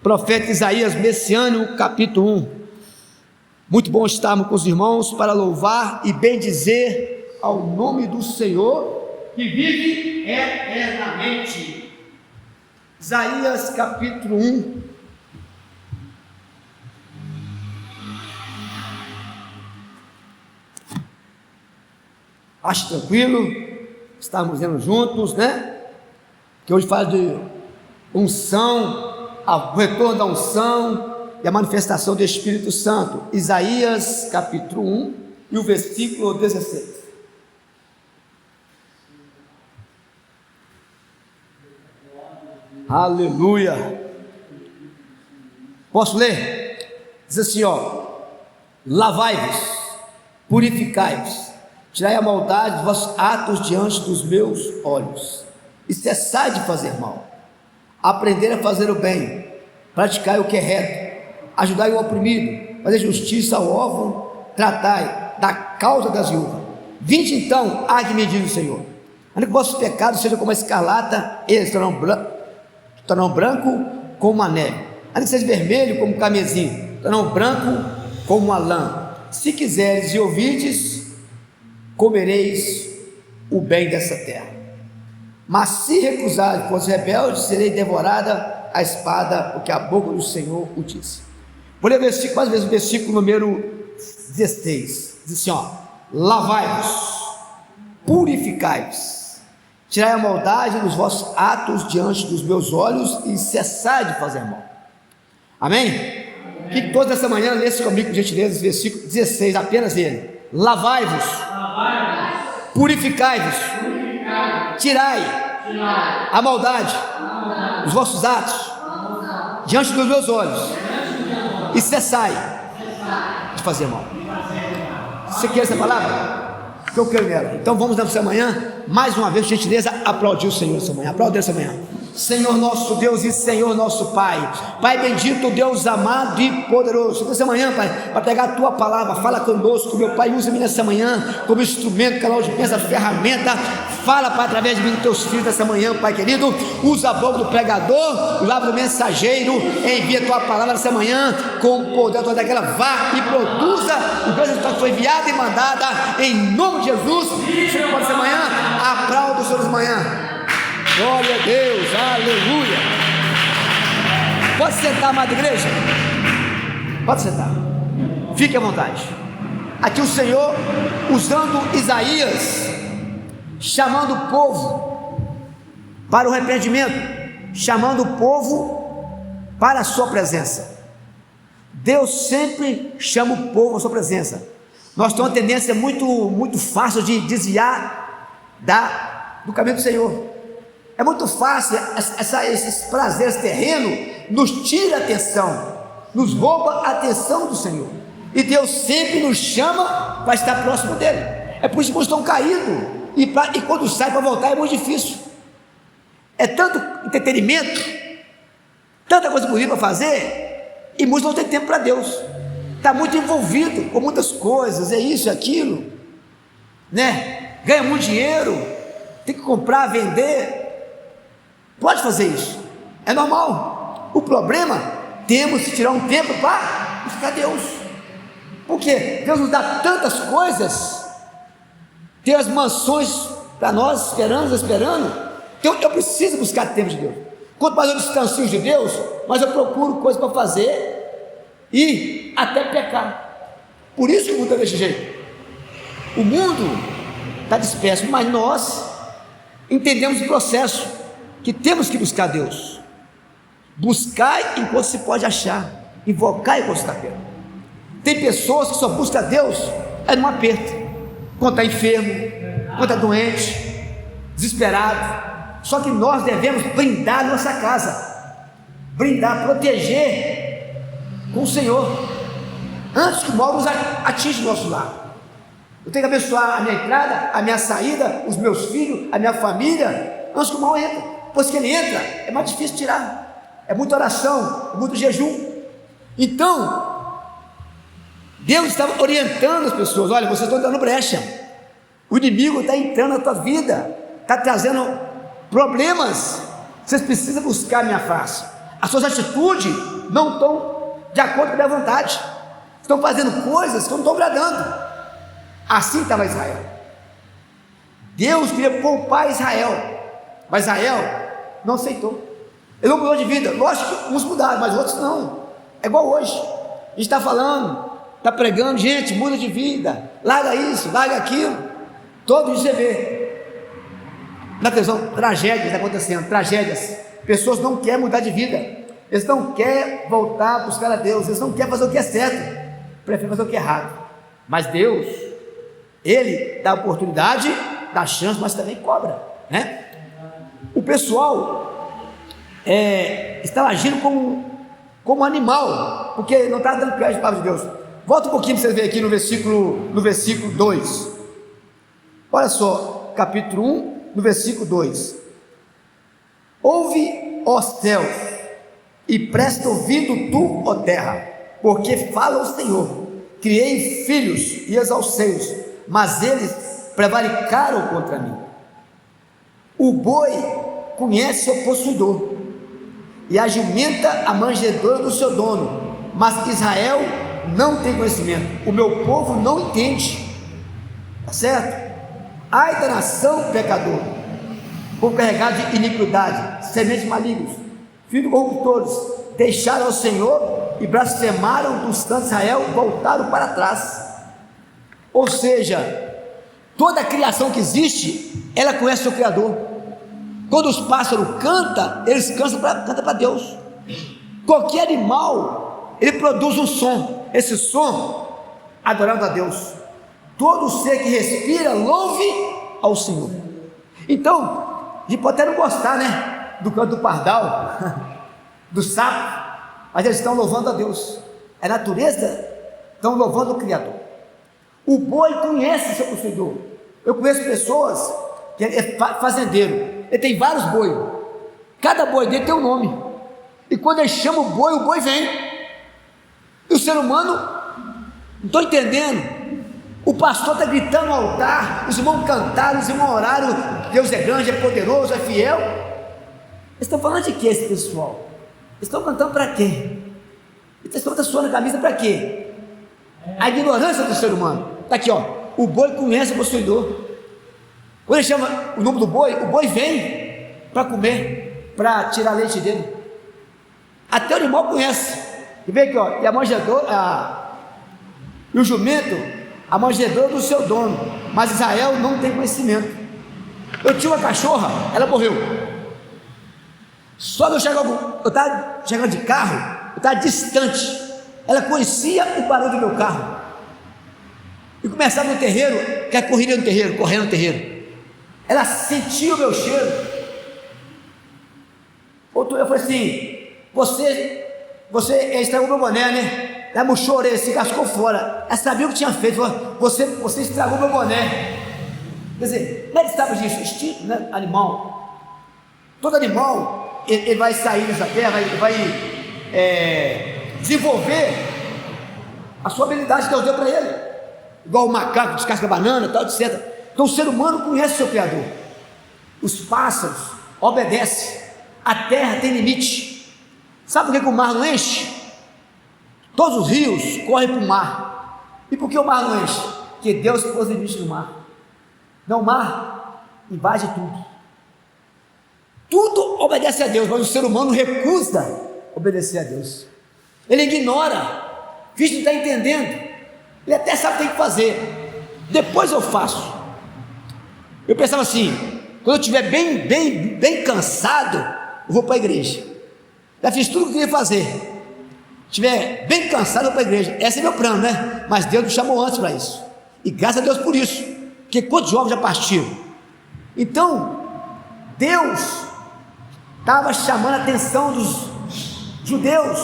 Profeta Isaías Messiânico, capítulo 1. Muito bom estarmos com os irmãos para louvar e bendizer ao nome do Senhor, que vive eternamente. Isaías capítulo 1. Acho tranquilo, estarmos lendo juntos, né? Que hoje fala de unção, o retorno da unção e a manifestação do Espírito Santo. Isaías capítulo 1 e o versículo 16. Aleluia. Posso ler? Diz assim, lavai-vos, purificai-vos, tirai a maldade dos vossos atos diante dos meus olhos, e cessai de fazer mal. Aprender a fazer o bem, praticai o que é reto, ajudai o oprimido, fazer justiça ao órfão, tratai da causa das viúvas. Vinde então, há de me dizer o Senhor, ainda que vossos pecados sejam como a escarlata, eles tornarão branco como a neve, ainda que seja vermelho como o carmesim, tornarão branco como a lã. Se quiseres e ouvirdes, comereis o bem dessa terra. Mas se recusar e fosse rebelde, serei devorada a espada, porque a boca do Senhor o disse. Vou ler o versículo, mais vezes o versículo número 16. Diz assim, lavai-vos, purificai-vos, tirai a maldade dos vossos atos diante dos meus olhos e cessai de fazer mal. Amém? Que toda essa manhã lesse comigo, por gentileza, versículo 16, apenas ele. Lavai-vos, purificai-vos, tirai a maldade dos vossos atos diante dos meus olhos e cessai de fazer mal. Você quer essa palavra? Que eu quero nela. Então vamos nessa manhã, mais uma vez, por gentileza, aplaudir o Senhor essa manhã. Aplaudir essa manhã. Senhor nosso Deus e Senhor nosso Pai, Pai bendito, Deus amado e poderoso, nessa manhã, Pai, para pegar a Tua palavra, fala conosco, meu Pai, usa-me nessa manhã como instrumento, canal de bênção, ferramenta, fala, Pai, através de mim, dos Teus filhos nessa manhã, Pai querido, usa a boca do pregador, o lábio do mensageiro, envia a Tua palavra nessa manhã, com o poder toda aquela, vá e produza o grande resultado que foi enviada e mandada, em nome de Jesus. Você pode essa manhã, aplauda o Senhor nessa manhã. Glória a Deus, aleluia. Pode sentar, amada igreja. Pode sentar, fique à vontade. Aqui o Senhor, usando Isaías, chamando o povo para o arrependimento, chamando o povo para a sua presença. Deus sempre chama o povo à sua presença. Nós temos uma tendência muito fácil de desviar do caminho do Senhor. É muito fácil, esses prazeres terrenos nos tira a atenção, nos rouba a atenção do Senhor. E Deus sempre nos chama para estar próximo dele. É por isso que muitos estão caídos, e quando sai para voltar é muito difícil. É tanto entretenimento, tanta coisa bonita para fazer, e muitos não têm tempo para Deus. Está muito envolvido com muitas coisas, é isso, é aquilo, né? Ganha muito dinheiro, tem que comprar, vender. Pode fazer isso, é normal. O problema, temos que tirar um tempo para buscar Deus, porque Deus nos dá tantas coisas, tem as mansões para nós esperando. Então eu preciso buscar tempo de Deus. Quanto mais eu distancio de Deus, mais eu procuro coisas para fazer e até pecar. Por isso que o mundo está desse jeito. O mundo está disperso, mas nós entendemos o processo, que temos que buscar Deus. Buscar enquanto se pode achar, invocar enquanto está perto. Tem pessoas que só buscam Deus num aperto, quando está enfermo, quando está doente, desesperado. Só que nós devemos blindar nossa casa, proteger com o Senhor, antes que o mal nos atinja o nosso lar. Eu tenho que abençoar a minha entrada, a minha saída, os meus filhos, a minha família, antes que o mal entre. Pois que ele entra, é mais difícil tirar. É muita oração, é muito jejum. Então, Deus estava orientando as pessoas. Olha, vocês estão dando brecha. O inimigo está entrando na tua vida, está trazendo problemas, Vocês precisam buscar a minha face. As suas atitudes não estão de acordo com a minha vontade. Estão fazendo coisas que eu não estou agradando. Assim estava Israel. Deus queria poupar Israel, mas Israel não aceitou. Ele não mudou de vida. Lógico que uns mudaram, mas outros não. É igual hoje. A gente está falando, está pregando, gente, muda de vida, larga isso, larga aquilo. Todo dia você vê na televisão tragédias acontecendo, tragédias. Pessoas não querem mudar de vida, eles não querem voltar a buscar a Deus, eles não querem fazer o que é certo, preferem fazer o que é errado. Mas Deus, Ele dá oportunidade, dá chance, mas também cobra, né? O pessoal estava agindo como animal, porque não estava dando crédito à palavra de Deus. Volta um pouquinho para vocês verem aqui no versículo 2. Olha só, capítulo 1, no versículo 2: ouve, ó céus, e presta ouvido tu, ó terra, porque fala o Senhor. Criei filhos e exalcei-os, mas eles prevaricaram contra mim. O boi conhece seu possuidor, e a jumenta a manjedoura do seu dono, mas Israel não tem conhecimento, o meu povo não entende. Está certo? Ai da nação pecador, povo carregado de iniquidade, sementes malignos, filhos corruptores, deixaram ao Senhor e blasfemaram dos santos de Israel, voltaram para trás. Ou seja, toda a criação que existe, ela conhece o Criador. Quando os pássaros cantam, eles cantam para Deus. Qualquer animal, ele produz um som, esse som adorando a Deus. Todo ser que respira, louve ao Senhor. Então, a gente pode até não gostar, né, do canto do pardal, do sapo, mas eles estão louvando a Deus. A natureza estão louvando o Criador. O boi conhece seu possuidor. Eu conheço pessoas que é fazendeiro, ele tem vários bois, cada boi dele tem um nome, e quando ele chama o boi vem. E o ser humano, não estou entendendo. O pastor está gritando no altar, os irmãos cantaram, os irmãos oraram, Deus é grande, é poderoso, é fiel. Eles estão falando de que esse pessoal? Eles estão cantando para quê? Eles estão suando a camisa para quê? A ignorância do ser humano. Está aqui, ó. O boi conhece o possuidor. Quando ele chama o nome do boi, o boi vem para comer, para tirar leite dele. Até o animal conhece. E vem aqui, ó. E a manjedoura, e o jumento, a manjedoura do seu dono, mas Israel não tem conhecimento. Eu tinha uma cachorra, ela morreu. Só que eu estava chegando de carro, eu estava distante. Ela conhecia o barulho do meu carro. E começava no terreiro, que ela corria no terreiro, correndo no terreiro. Ela sentia o meu cheiro. Eu falei assim: você estragou meu boné, né? Ela murchou a orelha, se cascou fora. Ela sabia o que tinha feito. Você estragou meu boné. Quer dizer, não é que sabe disso, instinto, né? Animal. Todo animal, ele vai sair dessa terra, ele vai desenvolver a sua habilidade que Deus deu para ele. Igual o macaco descasca banana, tal, etc. Então o ser humano conhece o seu Criador. Os pássaros obedecem. A terra tem limite. Sabe por que o mar não enche? Todos os rios correm para o mar. E por que o mar não enche? Porque Deus pôs limite no mar. Não, o mar invade tudo. Tudo obedece a Deus, mas o ser humano recusa obedecer a Deus. Ele ignora, finge que não está entendendo. Ele até sabe o que tem que fazer. Depois eu faço. Eu pensava assim: quando eu estiver bem cansado, eu vou para a igreja. Já fiz tudo o que eu queria fazer. Estiver bem cansado, eu vou para a igreja. Esse é meu plano, né? Mas Deus me chamou antes para isso. E graças a Deus por isso. Porque quantos jovens já partiram? Então, Deus estava chamando a atenção dos judeus.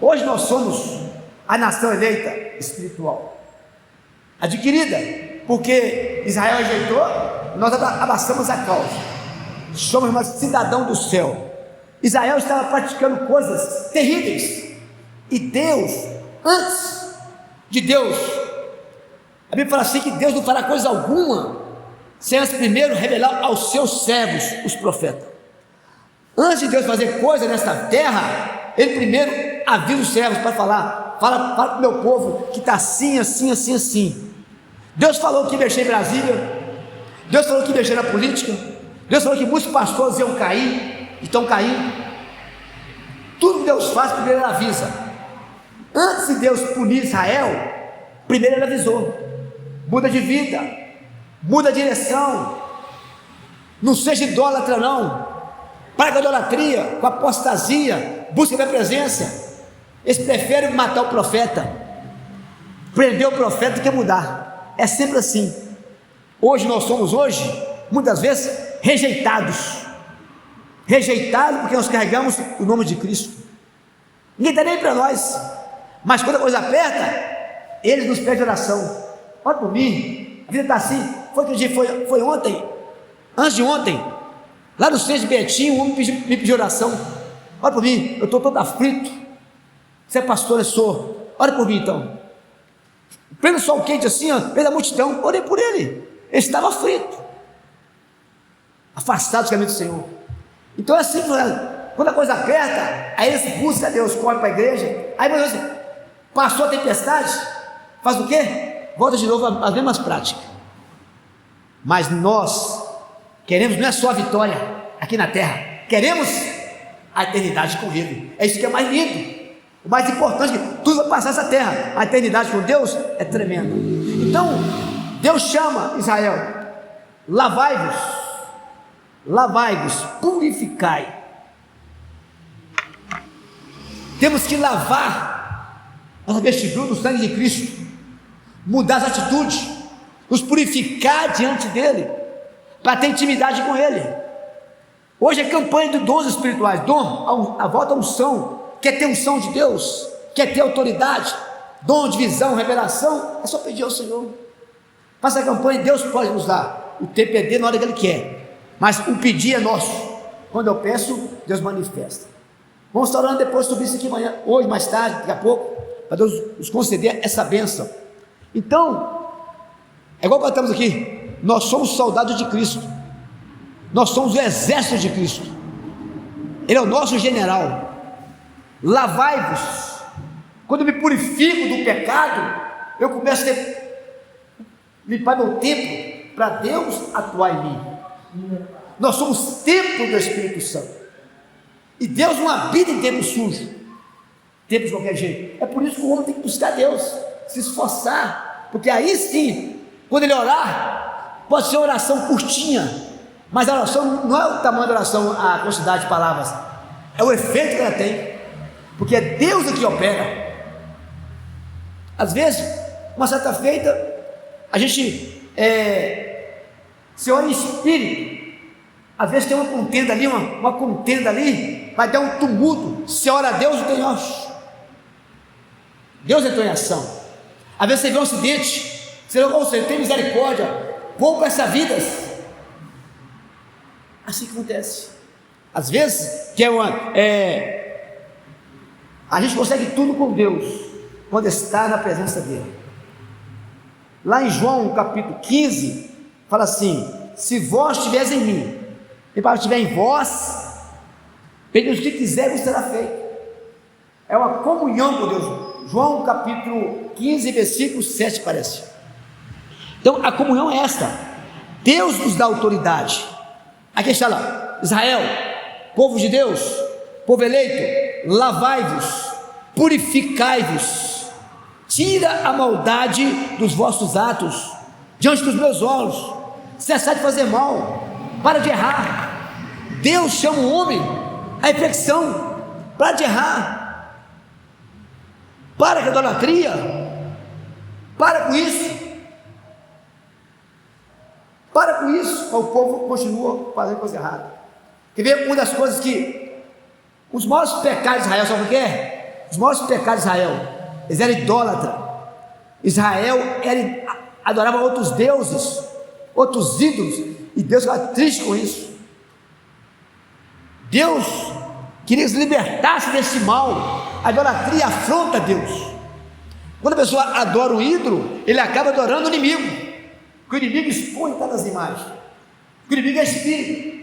Hoje nós somos a nação eleita espiritual, adquirida, porque Israel rejeitou, nós abraçamos a causa, somos uma cidadão do céu. Israel estava praticando coisas terríveis, e Deus, antes de Deus, a Bíblia fala assim que Deus não fará coisa alguma sem antes primeiro revelar aos seus servos, os profetas. Antes de Deus fazer coisa nesta terra, Ele primeiro avisa os servos para falar, fala para o meu povo que está assim, assim, assim, assim. Deus falou que ia mexer em Brasília, Deus falou que ia mexer na política, Deus falou que muitos pastores iam cair, e estão caindo. Tudo que Deus faz, primeiro Ele avisa. Antes de Deus punir Israel, primeiro Ele avisou: muda de vida, muda a direção, não seja idólatra não, para com a idolatria, com a apostasia, busca da presença. Eles preferem matar o profeta, prender o profeta do que mudar. É sempre assim. Hoje nós somos muitas vezes rejeitados porque nós carregamos o nome de Cristo. Ninguém está nem para nós, mas quando a coisa aperta, eles nos pedem oração. Ora por mim, a vida está assim. Foi ontem, antes de ontem, lá no centro de Betinho, um homem me pediu oração. Ora por mim, eu estou todo aflito. Você é pastor, eu sou. Ora por mim então. Pleno sol quente assim, ó, pela multidão, orei por ele. Ele estava aflito, afastado dos caminhos do Senhor. Então é assim, quando a coisa aperta, aí eles buscam a Deus, correm para a igreja. Aí Deus passou a tempestade, faz o quê? Volta de novo às mesmas práticas. Mas nós queremos não é só a vitória aqui na terra, queremos a eternidade com Ele. É isso que é mais lindo. O mais importante, que tudo vai passar essa terra. A eternidade com Deus é tremenda. Então Deus chama Israel: lavai-vos, purificai. Temos que lavar nossa vestidura do sangue de Cristo, mudar as atitudes, nos purificar diante dEle, para ter intimidade com Ele. Hoje é campanha de dons espirituais, a volta à unção. Quer ter unção de Deus, quer ter autoridade, dom de visão, revelação, é só pedir ao Senhor. Faça a campanha, Deus pode nos dar. O tempo é dele na hora que Ele quer, mas o pedir é nosso. Quando eu peço, Deus manifesta. Vamos estar orando depois sobre isso aqui amanhã, hoje, mais tarde, daqui a pouco, para Deus nos conceder essa bênção. Então, é igual cantamos aqui: nós somos soldados de Cristo, nós somos o exército de Cristo, Ele é o nosso general. Lavai-vos. Quando eu me purifico do pecado, eu começo a limpar meu tempo para Deus atuar em mim. Nós somos templo do Espírito Santo, e Deus não habita em templo sujo, templo de qualquer jeito. É por isso que o homem tem que buscar Deus, se esforçar, porque aí sim, quando ele orar, pode ser uma oração curtinha, mas a oração não é o tamanho da oração, a quantidade de palavras, é o efeito que ela tem, porque é Deus o que opera. Às vezes, uma certa feita, a gente se ora em espírito. Às vezes tem uma contenda ali, uma contenda ali, vai dar um tumulto. Se ora a Deus, Deus entrou em ação. Às vezes você vê um acidente, você tem misericórdia, poupa essa vida. Assim que acontece. Às vezes, a gente consegue tudo com Deus quando está na presença dEle. Lá em João capítulo 15, fala assim: se vós estiveres em mim, e para estiver em vós, pedidos o que quiser, vos será feito. É uma comunhão com Deus. João capítulo 15, versículo 7 parece. Então a comunhão é esta: Deus nos dá autoridade. Aqui está lá: Israel, povo de Deus, povo eleito, lavai-vos, purificai-vos, tira a maldade dos vossos atos diante dos meus olhos, cessai de fazer mal, para de errar. Deus chama o homem à reflexão, para de errar, para com a idolatria, para com isso, o povo continua fazendo coisa errada. Quer ver uma das coisas que os maiores pecados de Israel, sabe o que é? Os maiores pecados de Israel, eles eram idólatras. Israel adorava outros deuses, outros ídolos, e Deus ficava triste com isso. Deus queria que se libertasse desse mal. A idolatria afronta Deus. Quando a pessoa adora um ídolo, ele acaba adorando o inimigo, porque o inimigo expõe todas as imagens, porque o inimigo é espírito.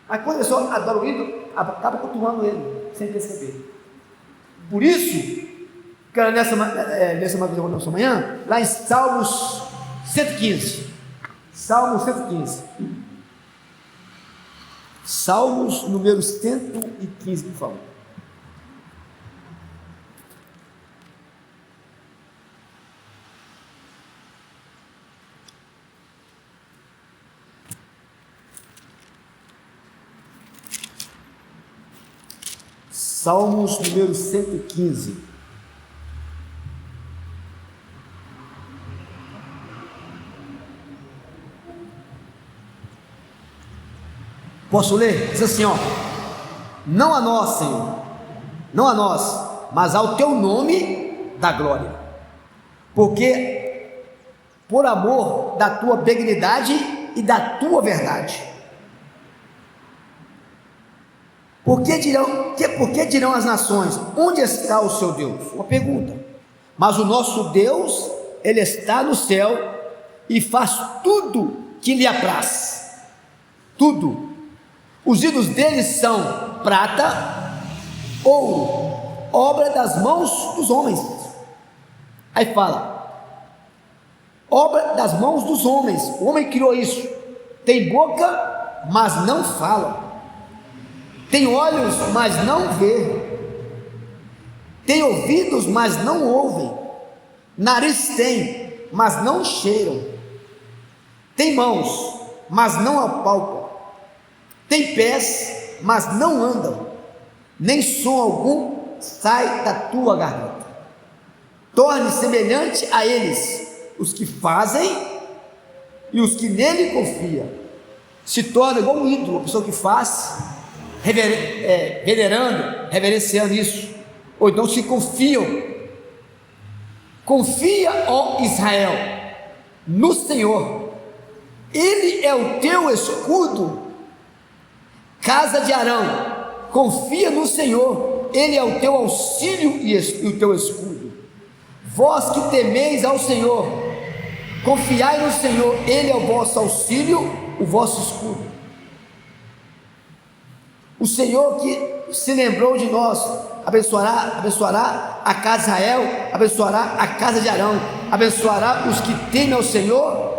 Aí quando a pessoa adora o ídolo, acaba cultuando ele, sem perceber. Por isso, quero nessa manhã, lá em Salmos 115. Salmos 115. Salmos número 115, por favor. Salmos número 115. Posso ler? Diz assim, ó: não a nós, Senhor, não a nós, mas ao teu nome dá glória, porque por amor da tua benignidade e da tua verdade. Por que dirão as nações: onde está o seu Deus? Uma pergunta. Mas o nosso Deus, Ele está no céu e faz tudo que lhe apraz. Tudo. Os ídolos deles são prata, ouro, obra das mãos dos homens. Aí fala: obra das mãos dos homens. O homem criou isso. Tem boca, mas não fala. Tem olhos, mas não vê. Tem ouvidos, mas não ouvem. Nariz tem, mas não cheiram. Tem mãos, mas não apalpam. Tem pés, mas não andam. Nem som algum sai da tua garganta. Torne semelhante a eles os que fazem e os que nele confiam. Se torna igual um ídolo, a pessoa que faz, venerando, reverenciando isso, ou então se confiam. Confia, ó Israel, no Senhor. Ele é o teu escudo. Casa de Arão, confia no Senhor. Ele é o teu auxílio e o teu escudo. Vós que temeis ao Senhor, confiai no Senhor. Ele é o vosso auxílio, o vosso escudo. O Senhor que se lembrou de nós abençoará a casa de Israel, abençoará a casa de Arão, abençoará os que temem ao Senhor